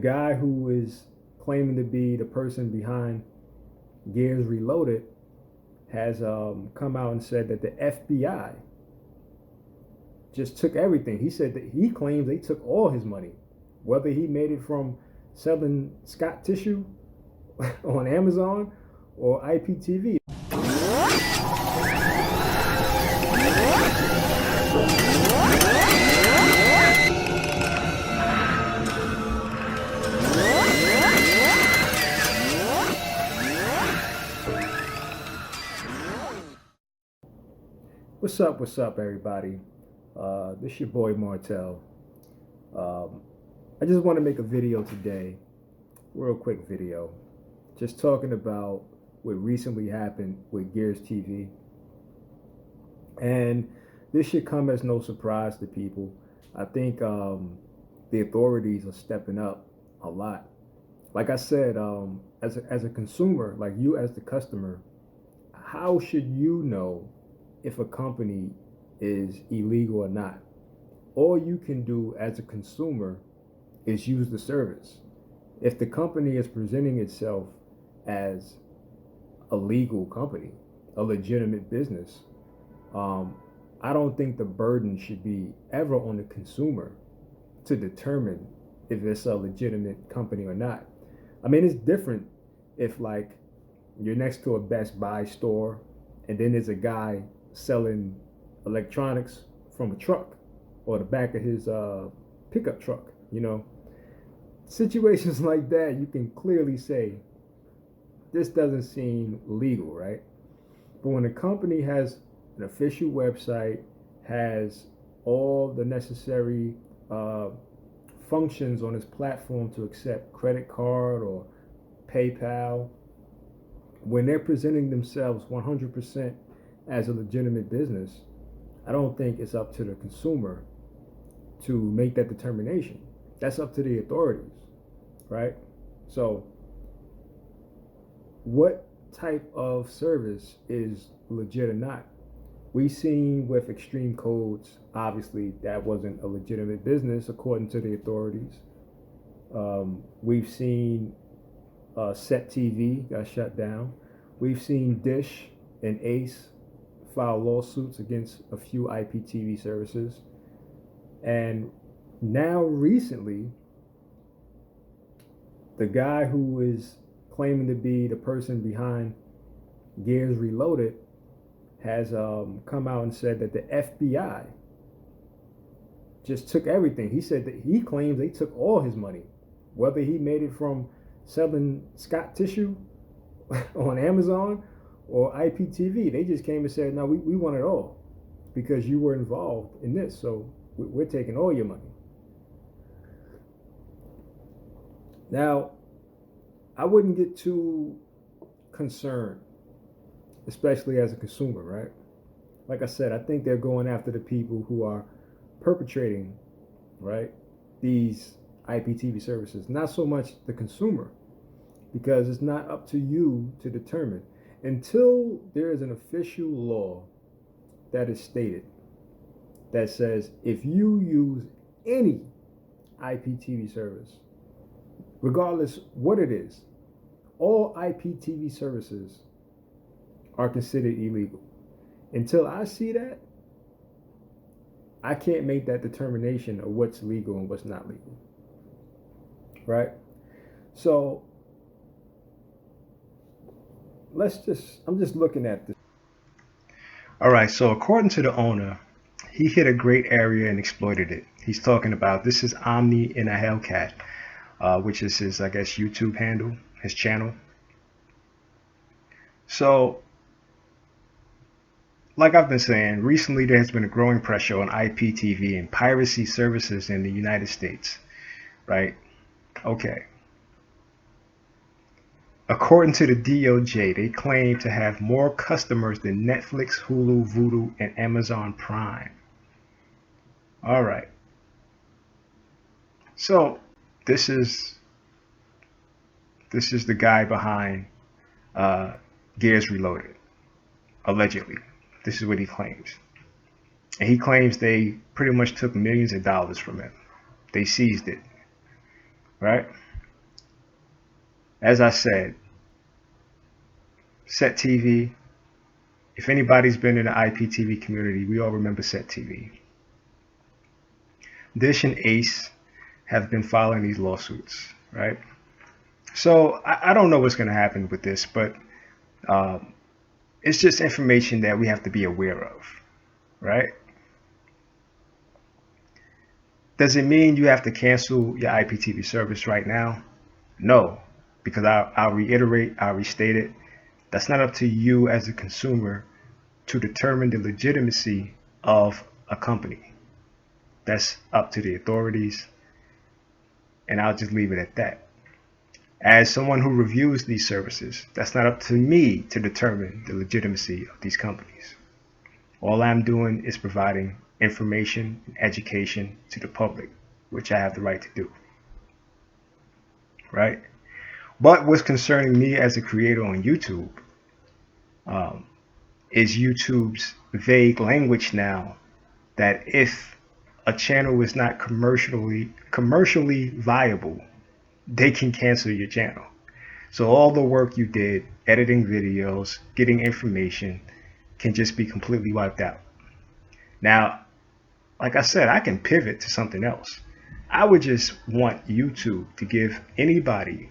guy who is claiming to be the person behind Gears Reloaded has come out and said that the FBI just took everything. He said that he claims they took all his money, whether he made it from selling Scott tissue on Amazon or IPTV. What's up, everybody? This your boy Martel. I just want to make a video today, real quick video, just talking about what recently happened with Gears TV. And this should come as no surprise to people. I think the authorities are stepping up a lot. Like I said, as a consumer, like you as the customer, how should you know if a company is illegal or not? All you can do as a consumer is use the service. If the company is presenting itself as a legal company, a legitimate business, I don't think the burden should be ever on the consumer to determine if it's a legitimate company or not. I mean, it's different if like you're next to a Best Buy store and then there's a guy selling electronics from a truck or the back of his pickup truck. You know, situations like that, you can clearly say this doesn't seem legal, right? But when a company has an official website, has all the necessary functions on its platform to accept credit card or PayPal, when they're presenting themselves 100% as a legitimate business, I don't think it's up to the consumer to make that determination. That's up to the authorities, right? So what type of service is legit or not? We've seen with Xstream Codes, obviously that wasn't a legitimate business according to the authorities. We've seen Set TV got shut down. We've seen Dish and Ace file lawsuits against a few IPTV services. And now recently, the guy who is claiming to be the person behind Gears Reloaded has come out and said that the FBI just took everything. He said that he claims they took all his money, whether he made it from selling Scott tissue on Amazon or IPTV. They just came and said, no, we want it all because you were involved in this, so we're taking all your money. Now, I wouldn't get too concerned, especially as a consumer, right? Like I said, I think they're going after the people who are perpetrating, right, these IPTV services, not so much the consumer, because it's not up to you to determine. Until there is an official law that is stated that says if you use any IPTV service, regardless what it is, all IPTV services are considered illegal. Until I see that, I can't make that determination of what's legal and what's not legal, right? So I'm just looking at this. All right, so according to the owner, he hit a great area and exploited it. He's talking about, this is Omni in a Hellcat, which is his, I guess, YouTube handle, his channel. So, like I've been saying, recently there has been a growing pressure on IPTV and piracy services in the United States, right? Okay. According to the DOJ, they claim to have more customers than Netflix, Hulu, Vudu, and Amazon Prime. All right. So this is the guy behind Gears Reloaded, allegedly. This is what he claims. And he claims they pretty much took millions of dollars from him. They seized it, right? as I said, Set TV. If anybody's been in the IPTV community, we all remember Set TV. Dish and Ace have been filing these lawsuits, right? So I don't know what's going to happen with this, but it's just information that we have to be aware of, right? Does it mean you have to cancel your IPTV service right now? No, because I'll reiterate, I'll restate it. That's not up to you as a consumer to determine the legitimacy of a company. That's up to the authorities, and I'll just leave it at that. As someone who reviews these services, that's not up to me to determine the legitimacy of these companies. All I'm doing is providing information and education to the public, which I have the right to do, right? But what's concerning me as a creator on YouTube is YouTube's vague language now that if a channel is not commercially viable, they can cancel your channel. So all the work you did, editing videos, getting information, can just be completely wiped out. Now, like I said, I can pivot to something else. I would just want YouTube to give anybody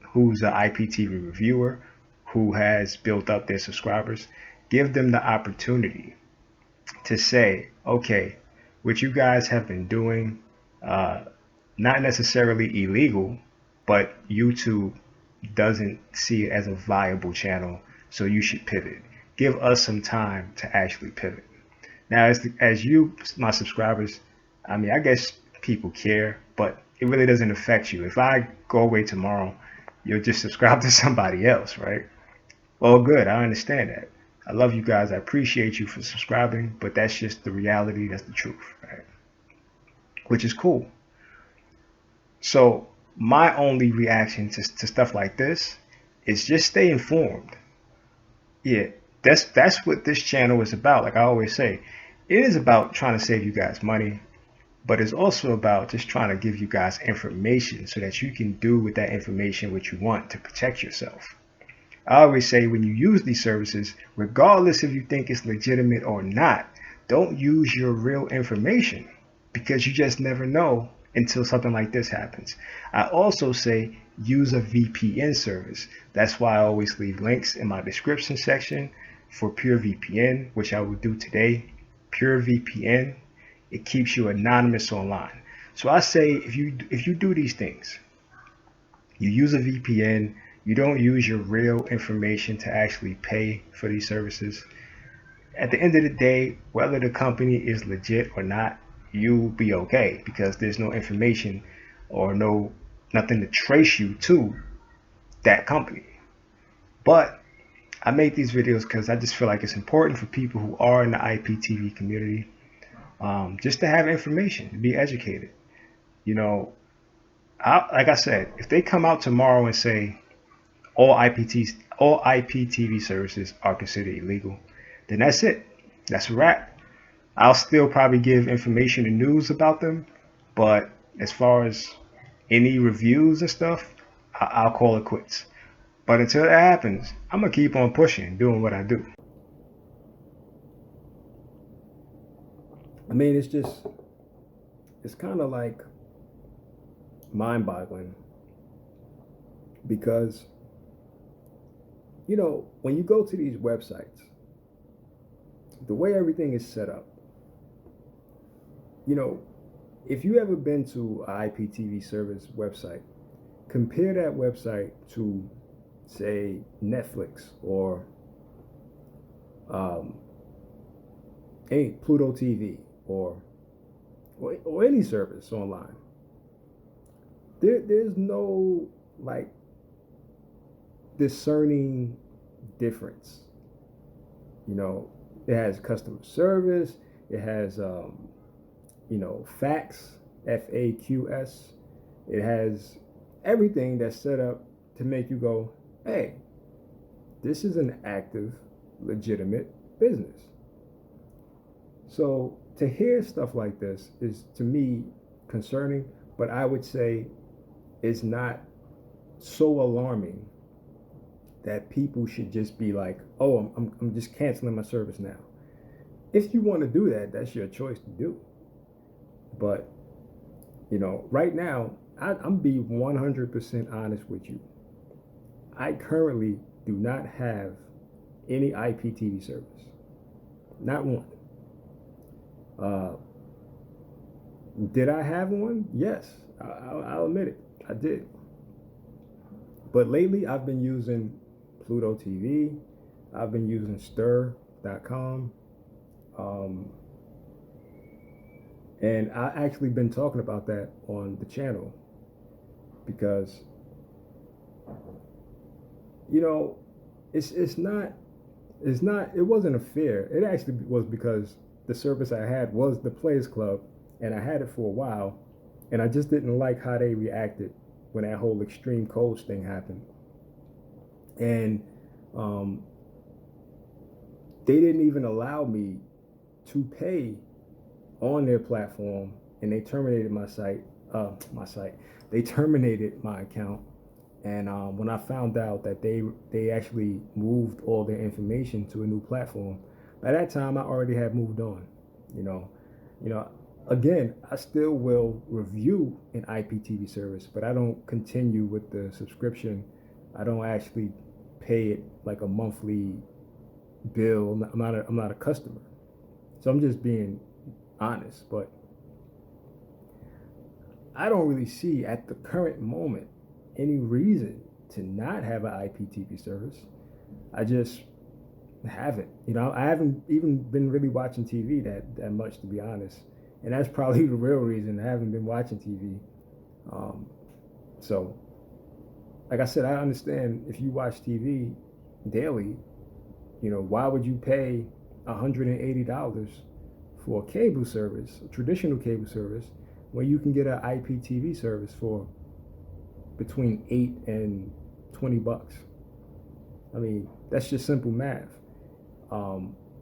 who's an IPTV reviewer, who has built up their subscribers, give them the opportunity to say, okay, what you guys have been doing, not necessarily illegal, but YouTube doesn't see it as a viable channel, so you should pivot. Give us some time to actually pivot. Now, as you, my subscribers, I mean, I guess people care, but it really doesn't affect you. If I go away tomorrow, you'll just subscribe to somebody else, right? Well, good. I understand that. I love you guys. I appreciate you for subscribing, but that's just the reality. That's the truth, right? Which is cool. So my only reaction to stuff like this is just stay informed. Yeah, that's what this channel is about. Like I always say, it is about trying to save you guys money, but it's also about just trying to give you guys information so that you can do with that information what you want to protect yourself. I always say when you use these services, regardless if you think it's legitimate or not, don't use your real information because you just never know until something like this happens. I also say use a VPN service. That's why I always leave links in my description section for Pure VPN, which I will do today. Pure VPN, it keeps you anonymous online. So I say if you do these things, you use a VPN, you don't use your real information to actually pay for these services. At the end of the day, whether the company is legit or not, you'll be okay because there's no information or nothing to trace you to that company. But I make these videos because I just feel like it's important for people who are in the IPTV community just to have information, to be educated. You know, like I said, if they come out tomorrow and say all IPTV services are considered illegal, then that's it. That's a wrap. I'll still probably give information and news about them, but as far as any reviews and stuff, I'll call it quits. But until that happens, I'm gonna keep on pushing, doing what I do. I mean, it's kind of like mind-boggling because, you know, when you go to these websites, the way everything is set up, you know, if you ever been to an IPTV service website, compare that website to, say, Netflix or any Pluto TV or any service online. There's no like discerning difference. You know, it has customer service. It has facts, FAQs. It has everything that's set up to make you go, hey, this is an active, legitimate business. So to hear stuff like this is, to me, concerning, but I would say it's not so alarming that people should just be like, oh, I'm just canceling my service now. If you want to do that, that's your choice to do. But, right now, I'm being 100% honest with you. I currently do not have any IPTV service. Not one. Uh, did I have one? Yes. I'll admit it. I did. But lately, I've been using Pluto TV. I've been using stir.com. And I actually been talking about that on the channel because, it wasn't a fear. It actually was because the service I had was the Players Club, and I had it for a while, and I just didn't like how they reacted when that whole extreme codes thing happened. And they didn't even allow me to pay on their platform, and they terminated my site. They terminated my account. And when I found out that they actually moved all their information to a new platform, by that time I already had moved on. You know, again, I still will review an IPTV service, but I don't continue with the subscription. I don't actually pay it like a monthly bill. I'm not a customer, so I'm just being honest. But I don't really see at the current moment any reason to not have an IPTV service. I just haven't. I haven't even been really watching TV that much, to be honest. And that's probably the real reason I haven't been watching TV. So, like I said, I understand if you watch TV daily, why would you pay $180 for a cable service, a traditional cable service, when you can get an IPTV service for between $8 and $20? I mean, that's just simple math.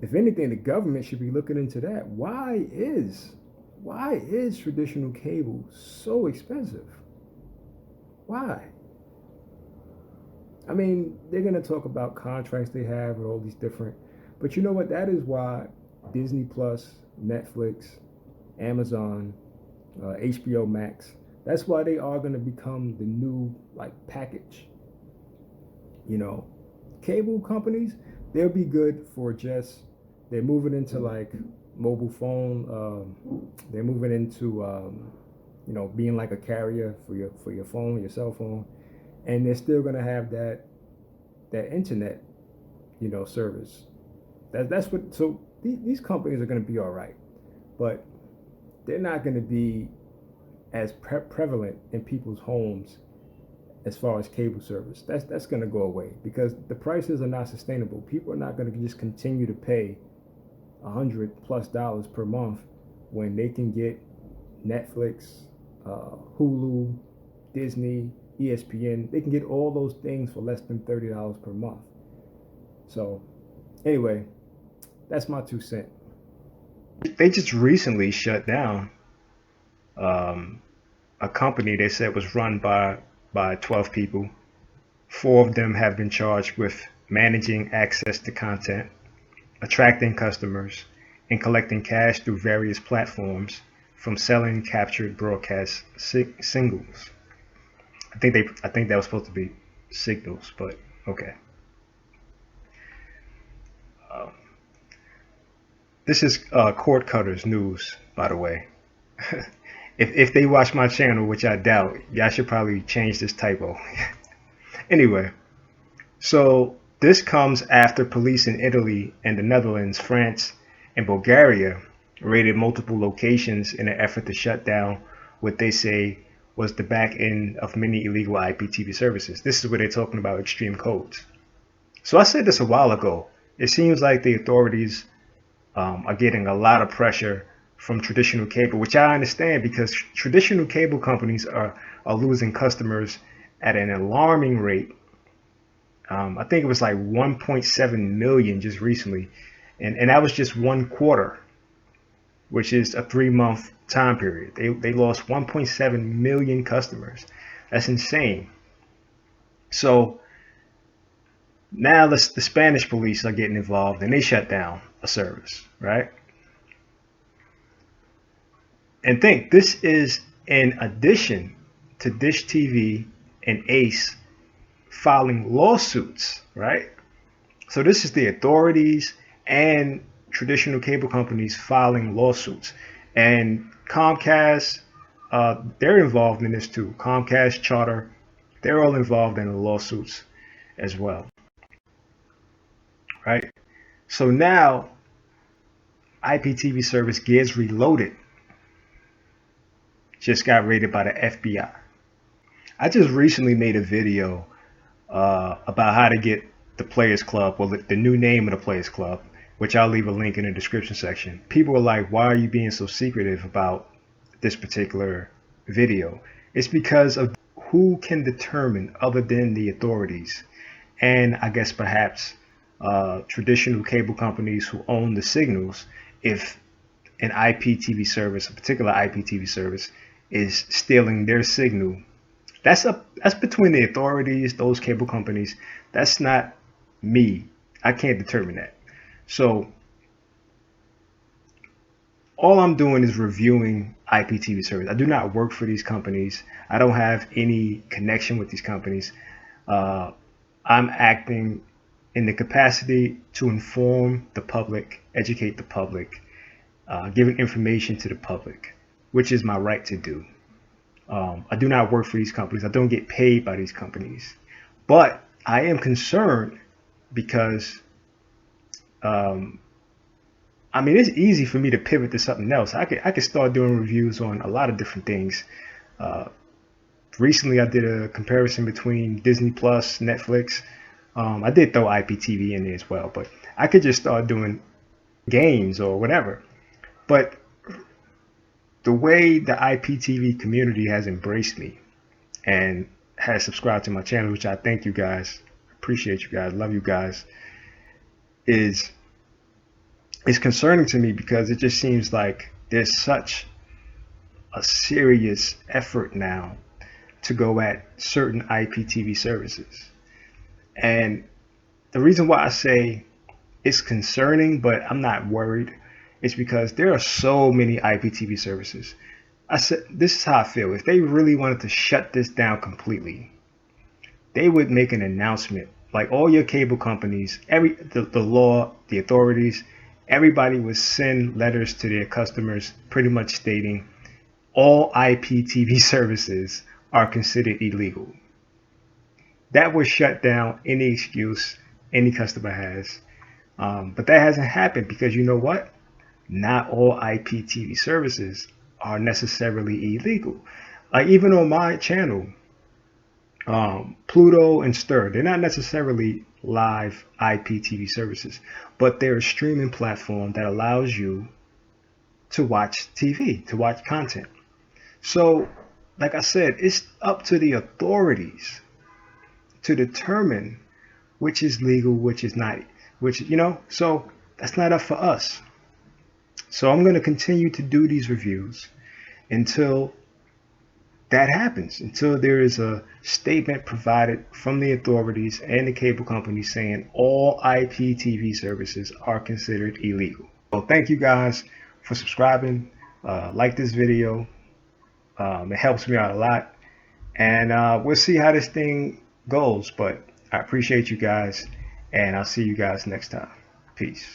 If anything, the government should be looking into that. Why is traditional cable so expensive? Why? I mean, they're gonna talk about contracts they have with all these different, but you know what? That is why Disney Plus, Netflix, Amazon, HBO Max. That's why they are going to become the new package. Cable companies, they'll be good for just, they're moving into mobile phone. They're moving into being like a carrier for your phone, your cell phone, and they're still going to have that internet service. That's what. So these companies are going to be all right, but they're not going to be as prevalent in people's homes as far as cable service. That's going to go away because the prices are not sustainable. People are not going to just continue to pay $100+ per month when they can get Netflix, Hulu, Disney, ESPN. They can get all those things for less than $30 per month. So anyway, that's my 2 cents. They just recently shut down a company they said was run by 12 people. 4 of them have been charged with managing access to content, attracting customers, and collecting cash through various platforms from selling captured broadcast singles. I think that was supposed to be signals, but okay. This is Cord Cutters News, by the way. If they watch my channel, which I doubt, y'all should probably change this typo. Anyway, so this comes after police in Italy and the Netherlands, France, and Bulgaria raided multiple locations in an effort to shut down what they say was the back end of many illegal IPTV services. This is where they're talking about extreme codes. So I said this a while ago. It seems like the authorities are getting a lot of pressure from traditional cable, which I understand because traditional cable companies are losing customers at an alarming rate. I think it was like 1.7 million just recently, and that was just 1 quarter, which is a 3-month time period. They lost 1.7 million customers. That's insane. So now the Spanish police are getting involved and they shut down a service, right? And think this is in addition to Dish TV and Ace filing lawsuits, right? So this is the authorities and traditional cable companies filing lawsuits. And Comcast, they're involved in this too. Comcast, Charter, they're all involved in the lawsuits as well, right? So now IPTV service Gears Reloaded just got raided by the FBI. I just recently made a video about how to get the Players Club, or the new name of the Players Club, which I'll leave a link in the description section. People are like, why are you being so secretive about this particular video? It's because of who can determine, other than the authorities, and I guess perhaps traditional cable companies who own the signals, if an IPTV service, a particular IPTV service, is stealing their signal. That's between the authorities, those cable companies. That's not me. I can't determine that. So all I'm doing is reviewing IPTV service. I do not work for these companies. I don't have any connection with these companies. I'm acting in the capacity to inform the public, educate the public, giving information to the public, which is my right to do. I do not work for these companies. I don't get paid by these companies. But I am concerned because, I mean, it's easy for me to pivot to something else. I could start doing reviews on a lot of different things. Recently, I did a comparison between Disney Plus, Netflix. I did throw IPTV in there as well, but I could just start doing games or whatever. But the way the IPTV community has embraced me and has subscribed to my channel, which I thank you guys, appreciate you guys, love you guys, is concerning to me because it just seems like there's such a serious effort now to go at certain IPTV services. And the reason why I say it's concerning, but I'm not worried, is because there are so many IPTV services. I said, this is how I feel. If they really wanted to shut this down completely, they would make an announcement. Like all your cable companies, the law, the authorities, everybody would send letters to their customers pretty much stating all IPTV services are considered illegal. That would shut down any excuse any customer has. But that hasn't happened because you know what? Not all IPTV services are necessarily illegal. Even on my channel, Pluto and Stir, they're not necessarily live IPTV services, but they're a streaming platform that allows you to watch TV, to watch content. So, like I said, it's up to the authorities to determine which is legal, which is not, so that's not up for us. So I'm going to continue to do these reviews until that happens, until there is a statement provided from the authorities and the cable companies saying all IPTV services are considered illegal. So thank you guys for subscribing. Like this video. It helps me out a lot. And we'll see how this thing goes. But I appreciate you guys. And I'll see you guys next time. Peace.